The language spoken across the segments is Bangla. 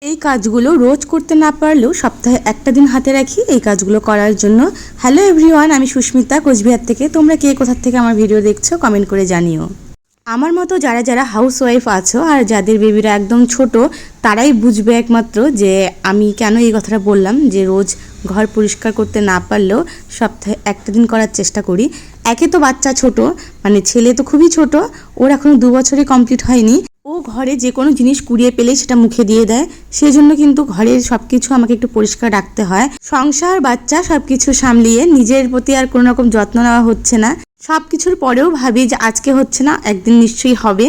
এই কাজগুলো রোজ করতে না পারলেও সপ্তাহে একটা দিন হাতে রাখি এই কাজগুলো করার জন্য। হ্যালো এভরিওয়ান, আমি সুস্মিতা কোচবিহার থেকে। তোমরা কে কোথা থেকে আমার ভিডিও দেখছো কমেন্ট করে জানিও। আমার মতো যারা যারা হাউস ওয়াইফ আছো আর যাদের বেবিরা একদম ছোট, তারাই বুঝবে একমাত্র যে আমি কেন এই কথাটা বললাম যে রোজ ঘর পরিষ্কার করতে না পারলেও সপ্তাহে একটা দিন করার চেষ্টা করি। একে তো বাচ্চা ছোট, মানে ছেলে তো খুবই ছোট, ওর এখনো 2 বছরই কমপ্লিট হয়নি। ও ঘরে যে কোনো জিনিস কুড়িয়ে পেলেই সেটা মুখে দিয়ে দেয়, সেই জন্য কিন্তু ঘরের সব কিছু আমাকে একটু পরিষ্কার রাখতে হয়। সংসার বাচ্চা সব কিছু সামলিয়ে নিজের প্রতি আর কোনো রকম যত্ন নেওয়া হচ্ছে না। সব কিছুর পরেও ভাবি যে আজকে হচ্ছে না, একদিন নিশ্চয়ই হবে,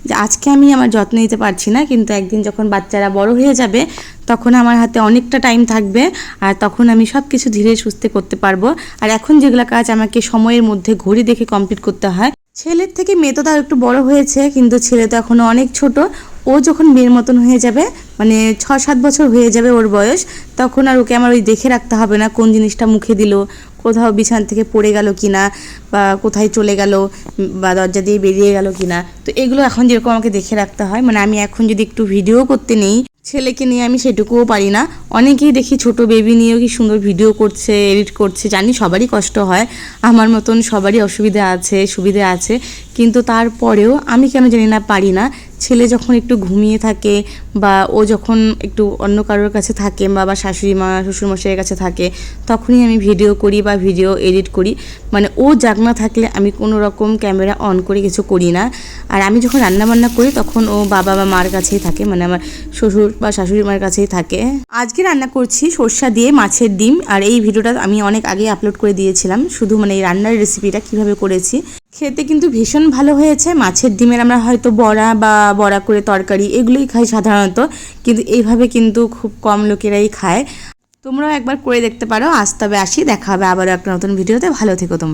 যে আজকে আমি আমার যত্ন নিতে পারছি না, কিন্তু একদিন যখন বাচ্চারা বড় হয়ে যাবে তখন আমার হাতে অনেকটা টাইম থাকবে আর তখন আমি সব কিছু ধীরে সুস্থে করতে পারবো। আর এখন যেগুলো কাজ আমাকে সময়ের মধ্যে ঘড়ি দেখে কমপ্লিট করতে হয়। ছেলের থেকে মেয়ে তো তার একটু বড় হয়েছে, কিন্তু ছেলে তো এখনও অনেক ছোট। ও যখন মেয়ের মতন হয়ে যাবে, মানে 6-7 বছর হয়ে যাবে ওর বয়স, তখন আর ওকে আমার ওই দেখে রাখতে হবে না কোন জিনিসটা মুখে দিল, কোথাও বিছানা থেকে পড়ে গেল কিনা, বা কোথায় চলে গেল, বা দরজা দিয়ে বেরিয়ে গেল কিনা। তো এগুলো এখন যেরকম আমাকে দেখে রাখতে হয়, মানে আমি এখন যদি একটু ভিডিও করতে নেই ছেলেকে নিয়ে, আমি সেটুকুও পারি না। অনেকেই দেখি ছোট বেবি নিয়েও কি সুন্দর ভিডিও করছে, এডিট করছে। জানি সবারই কষ্ট হয়, আমার মতন সবারই অসুবিধা আছে, সুবিধা আছে, কিন্তু তারপরেও আমি কেন জানি না পারি না। ছেলে যখন একটু ঘুমিয়ে থাকে বা ও যখন একটু অন্য কারোর কাছে থাকে বা শাশুড়ি মা শ্বশুরমশাইয়ের কাছে থাকে, তখনই আমি ভিডিও করি বা ভিডিও এডিট করি। মানে ও জাগনা থাকলে আমি কোনো রকম ক্যামেরা অন করে কিছু করি না। আর আমি যখন রান্নাবান্না করি তখন ও বাবা বা মার কাছেই থাকে, মানে আমার শ্বশুর বা শাশুড়ি মার কাছেই থাকে। আজকে রান্না করছি সর্ষা দিয়ে মাছের ডিম, আর এই ভিডিওটা আমি অনেক আগে আপলোড করে দিয়েছিলাম, শুধু মানে এই রান্নার রেসিপিটা কিভাবে করেছি। খেতে কিন্তু ভীষণ ভালো হয়েছে। মাছের ডিমের আমরা হয়তো বড়া বা বড়া করে তরকারি এগুলোই খাই সাধারণত, কিন্তু এইভাবে কিন্তু খুব কম লোকেরাই খায়। তোমরাও একবার করে দেখতে পারো। আজ তবে আসি, দেখা হবে আবারও একটা নতুন ভিডিওতে। ভালো থেকো তোমরা।